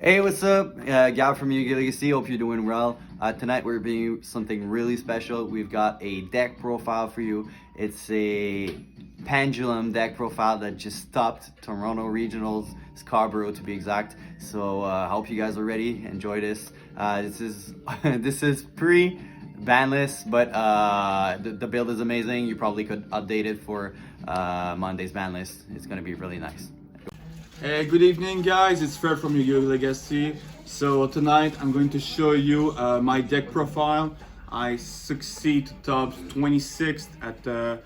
Hey, what's up? Gab from Yu-Gi-Oh! Legacy. Hope you're doing well. Tonight we're bringing you something really special. We've got a deck profile for you. It's a Pendulum deck profile that just stopped Toronto Regionals, Scarborough to be exact. So I hope you guys are ready. Enjoy this. This is this is pre-banlist, but the build is amazing. You probably could update it for Monday's banlist. It's gonna be really nice. Hey, good evening guys, it's Fred from Yu-Gi-Oh! Legacy. So tonight I'm going to show you my deck profile. I succeed to top 26th at the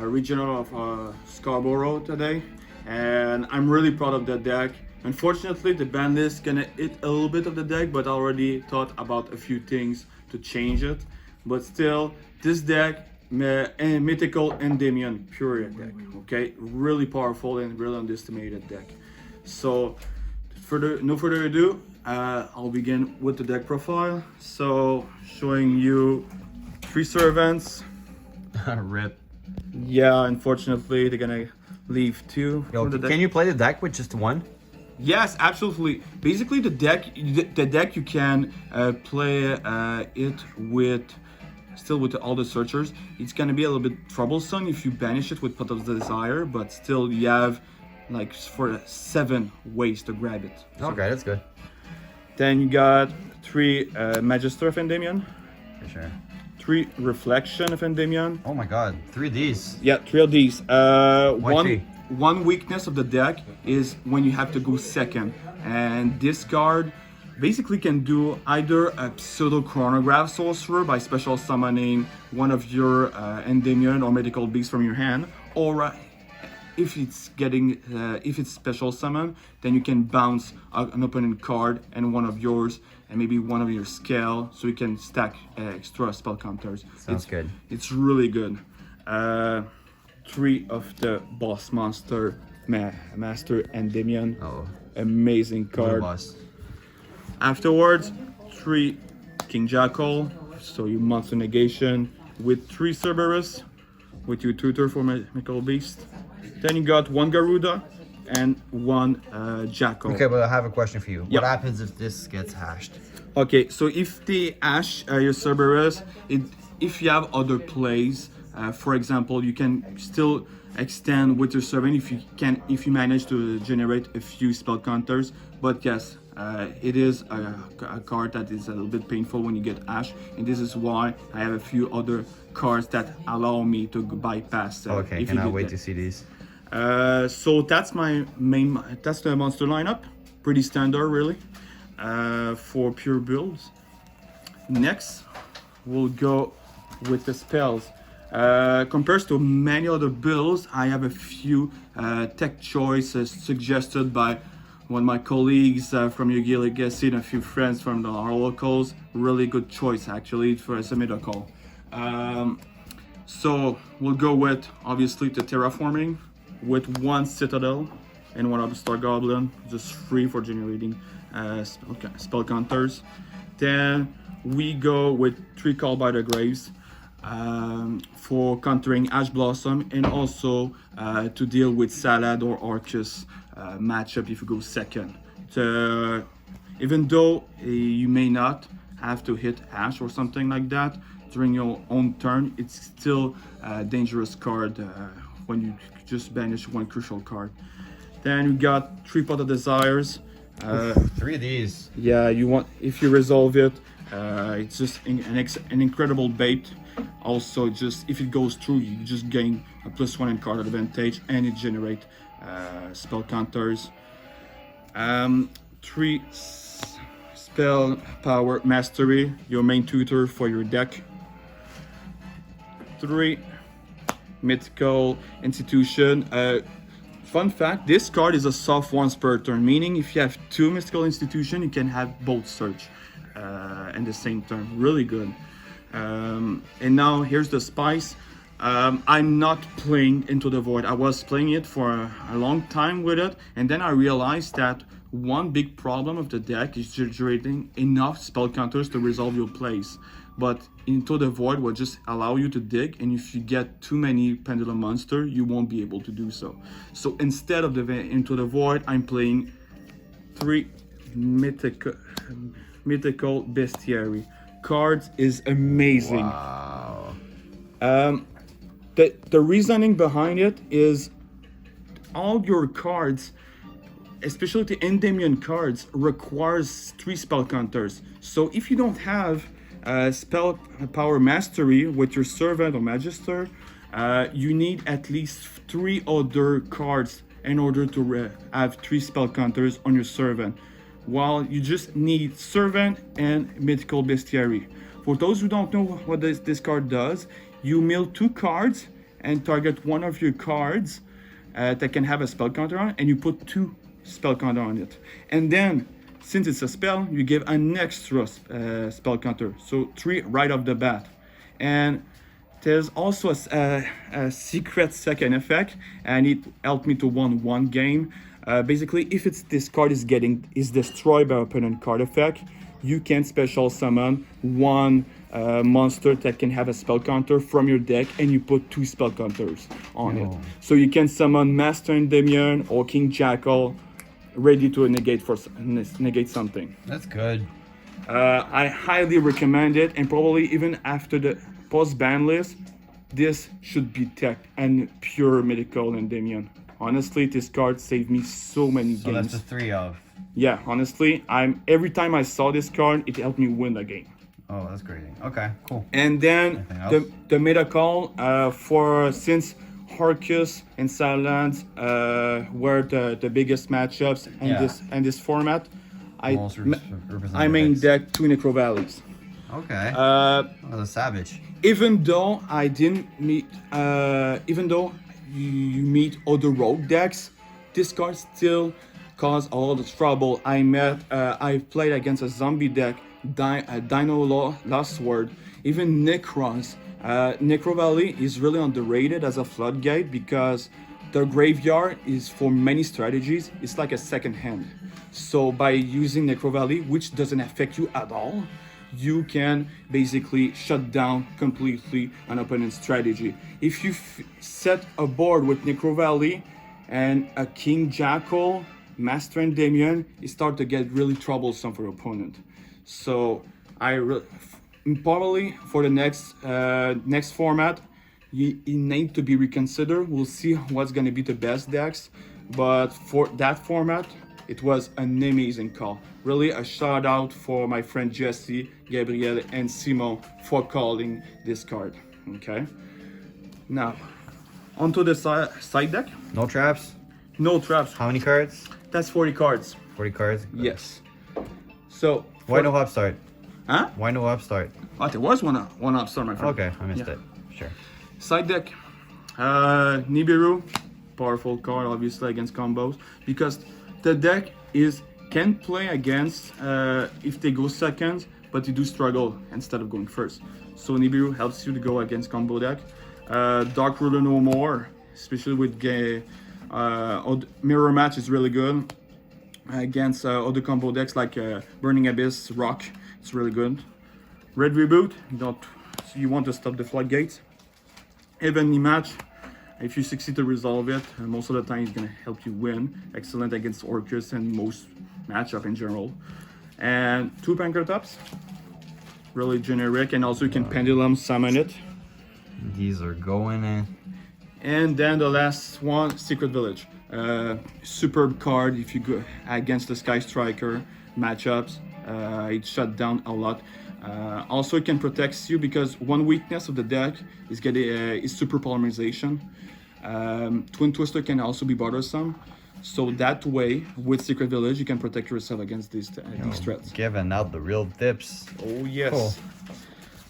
regional of Scarborough today, and I'm really proud of the deck. Unfortunately, the ban list gonna eat a little bit of the deck, but I already thought about a few things to change it. But still, this deck, mythical Endymion pure deck, okay, really powerful and really underestimated deck. So no further ado, I'll begin with the deck profile. So showing you 3 servants. Rip. Yeah, unfortunately they're gonna leave 2 Yo, for the deck. can you play the deck with just one? Yes, absolutely. Basically, the deck you can play it with, still with all the searchers. It's gonna be a little bit troublesome if you banish it with Pot of Desire, but still you have like for 7 ways to grab it. So, Okay, that's good. then you got 3 Magister of Endymion, For sure. 3 Reflection of Endymion. Oh my god, 3 of these. Yeah, 3 of these. Why 3? One weakness of the deck is when you have to go second, and this card basically can do either a pseudo chronograph sorcerer by special summoning one of your Endymion or medical beasts from your hand, or if it's special summon, then you can bounce an opponent card and one of yours and maybe one of your scale, so you can stack extra spell counters. Sounds good. It's really good. 3 of the boss monster, Master Endymion. Oh, Amazing card. boss. Afterwards, 3 King Jackal, so you monster negation with 3 Cerberus, with your tutor for Medical Beast. Then you got 1 Garuda and 1 Jackal. Okay, but I have a question for you. Yep. What happens if this gets hashed? Okay, so if they ash your Cerberus, if you have other plays, for example, you can still extend with your servant if you manage to generate a few spell counters. But yes, it is a card that is a little bit painful when you get ash, and this is why I have a few other cards that allow me to bypass. Okay, if cannot you wait get to see these. So that's that's the monster lineup. Pretty standard, really, for pure builds. Next, we'll go with the spells. Compared to many other builds, I have a few tech choices suggested by one of my colleagues from Yu-Gi-Oh! Legacy and a few friends from our locals. Really good choice actually for a medical. So we'll go with obviously the terraforming with 1 Citadel and 1 Star Goblin, just free for generating spell counters. Then we go with 3 Call by the Graves for countering Ash Blossom, and also to deal with Salad or Arcus matchup if you go second. Even though you may not have to hit Ash or something like that during your own turn, it's still a dangerous card when you just banish 1 crucial card. Then we got 3 Pot of Desires. 3 of these. Yeah, if you resolve it, it's just an incredible bait. Also, just if it goes through, you just gain a +1 in card advantage, and it generate spell counters. 3 Spell Power Mastery, your main tutor for your deck. 3 Mythical Institution. Fun fact, this card is a soft once per turn, meaning if you have 2 Mystical Institution, you can have both search in the same turn. Really good. And now here's the spice. I'm not playing Into the Void. I was playing it for a long time with it, and then I realized that one big problem of the deck is generating enough spell counters to resolve your plays. But Into the Void will just allow you to dig, and if you get too many Pendulum monster, you won't be able to do so. So instead of the Into the Void, I'm playing 3 mythical, mythical bestiary. Cards is amazing. Wow. The reasoning behind it is all your cards, especially the Endymion cards, requires 3 spell counters. So if you don't have spell power mastery with your servant or magister, you need at least 3 other cards in order to have 3 spell counters on your servant, while you just need servant and mythical bestiary. For those who don't know what this card does, you mill 2 cards and target one of your cards that can have a spell counter on it, and you put 2 spell counter on it. And then, since it's a spell, you give an extra spell counter, so 3 right off the bat. And there's also a secret second effect, and it helped me to win one game. Basically, if this card is destroyed by opponent card effect, you can special summon one monster that can have a spell counter from your deck, and you put 2 spell counters on it. So you can summon Master Endymion or King Jackal, ready to negate something. That's good. I highly recommend it, and probably even after the post-ban list, this should be tech and pure mythical Endymion. Honestly, this card saved me so many So games. that's a 3 of. Yeah, honestly, every time I saw this card, it helped me win the game. Oh, that's crazy. Okay, cool. And then Anything else? the meta call since Harkus and Silence were the biggest matchups in Yeah. this format, Most representative I main decks. deck 2 Necro Valleys. Okay. Oh, that's a savage. Even though I didn't meet, even though you meet other rogue decks, this card still caused a lot of trouble. I played against a zombie deck, Dino Lost Word, even Necrons. Necro Valley is really underrated as a floodgate because the graveyard is, for many strategies, it's like a second hand. So by using Necro Valley, which doesn't affect you at all, you can basically shut down completely an opponent's strategy. If you set a board with Necro Valley and a King Jackal, Master Endymion, it starts to get really troublesome for your opponent. So probably for the next format, you need to be reconsidered. We'll see what's gonna be the best decks, but for that format, it was an amazing call. Really a shout out for my friend Jesse, Gabriel, and Simon for calling this card. Okay. Now, onto the side deck. No traps? No traps. How many cards? That's 40 cards. 40 cards? Yes. So. Why no upstart? Huh? Why no upstart? Oh, there was one upstart, my friend. Okay, I missed Yeah. it. Sure. Side deck. Nibiru, powerful card, obviously against combos, because the deck can play against if they go second, but they do struggle instead of going first. So Nibiru helps you to go against combo deck. Dark Ruler No More, especially with Mirror Match, is really good against other combo decks like Burning Abyss, Rock. It's really good. Red Reboot, you want to stop the floodgates. Evenly Match, if you succeed to resolve it, most of the time it's going to help you win. Excellent against Orcus and most matchup in general. And 2 Pankratops, really generic, and also you can Pendulum summon it. These are going in. And then the last one, Secret Village. Superb card if you go against the Sky Striker matchups. It shut down a lot. Also, it can protect you because one weakness of the deck is super polymerization. Twin Twister can also be bothersome. So that way, with Secret Village, you can protect yourself against these threats. Giving out the real tips. Oh yes. Cool.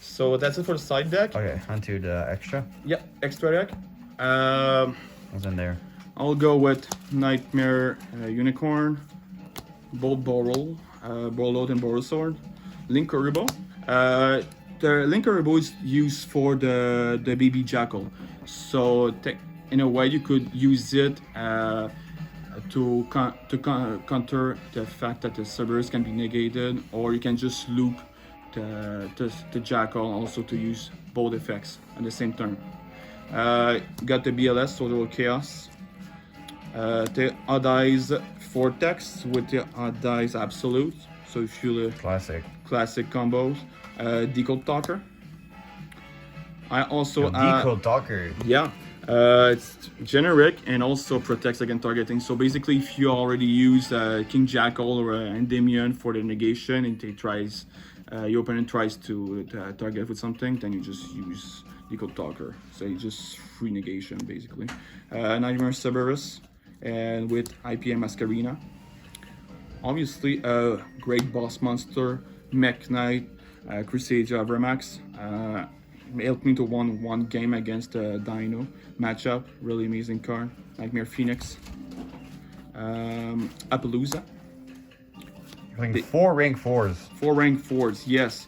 So that's it for the side deck. Okay, onto the extra. Yeah, extra deck. What's in there? I'll go with Nightmare Unicorn, Bolt Borrel, Borload and Borrow Sword, Link Kuribo. The Link Kuribo is used for the baby Jackal. So in a way, you could use it to counter the fact that the Cerberus can be negated, or you can just loop the Jackal also to use both effects at the same turn. Got the BLS, Total Chaos. The Odd-Eyes Vortex with the Odd-Eyes Absolute. So if you classic combos. Decode Talker. I also Decode Talker. yeah, it's generic and also protects against targeting. So basically, if you already use King Jackal or Endymion for the negation, and it tries, your opponent tries to target with something, then you just use Decode Talker. So you just free negation basically. Nightmare Cerberus, and with IPM Masquerina. Obviously, great boss monster, Mech Knight, Crusade Avramax. Helped me to won one game against Dino matchup. Really amazing card. Nightmare Phoenix. Appaloosa. Playing 4 rank 4s. 4 rank 4s, yes.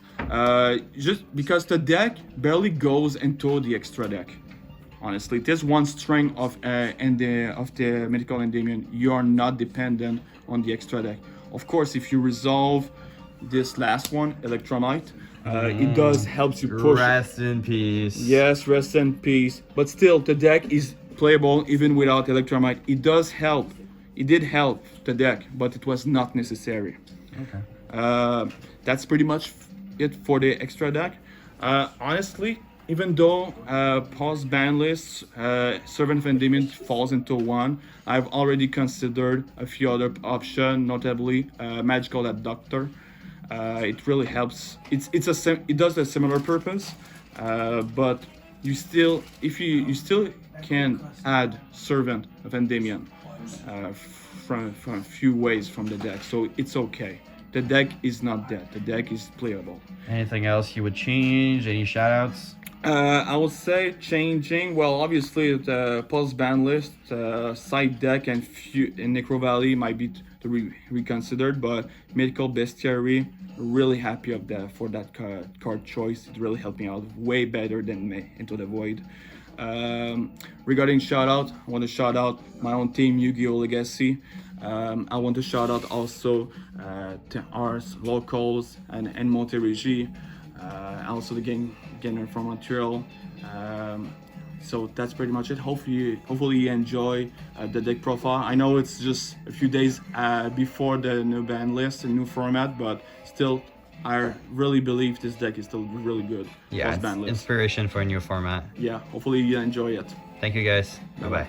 Just because the deck barely goes into the extra deck. Honestly, this one string of the Mythical Endymion, you are not dependent on the extra deck. Of course, if you resolve this last one, Electromite, it does helps you push. Rest in peace. Yes, rest in peace. But still, the deck is playable even without Electromite. It does help. It did help the deck, but it was not necessary. Okay. That's pretty much it for the extra deck. Honestly, even though post-ban lists, Servant of Endymion falls into one, I've already considered a few other options, notably Magical Abductor. It really helps. It does a similar purpose, but you still, if you still can add Servant of Endymion from a few ways from the deck, so it's okay. The deck is not dead. The deck is playable. Anything else you would change? Any shoutouts? I would say changing. Well, obviously the post-ban list, side deck and Necro Valley might be to reconsidered, but Mythical Bestiary, really happy of that for that card choice. It really helped me out way better than Into the Void. Regarding shoutout, I want to shout out my own team, Yu-Gi-Oh! Legacy. I want to shout out also to our locals and Montérégie, also the game from Montreal. So that's pretty much it. Hopefully you enjoy the deck profile. I know it's just a few days before the new ban list and new format, but still, I really believe this deck is still really good. Yeah, it's ban list. inspiration for a new format. Yeah, hopefully you enjoy it. Thank you guys. Bye-bye.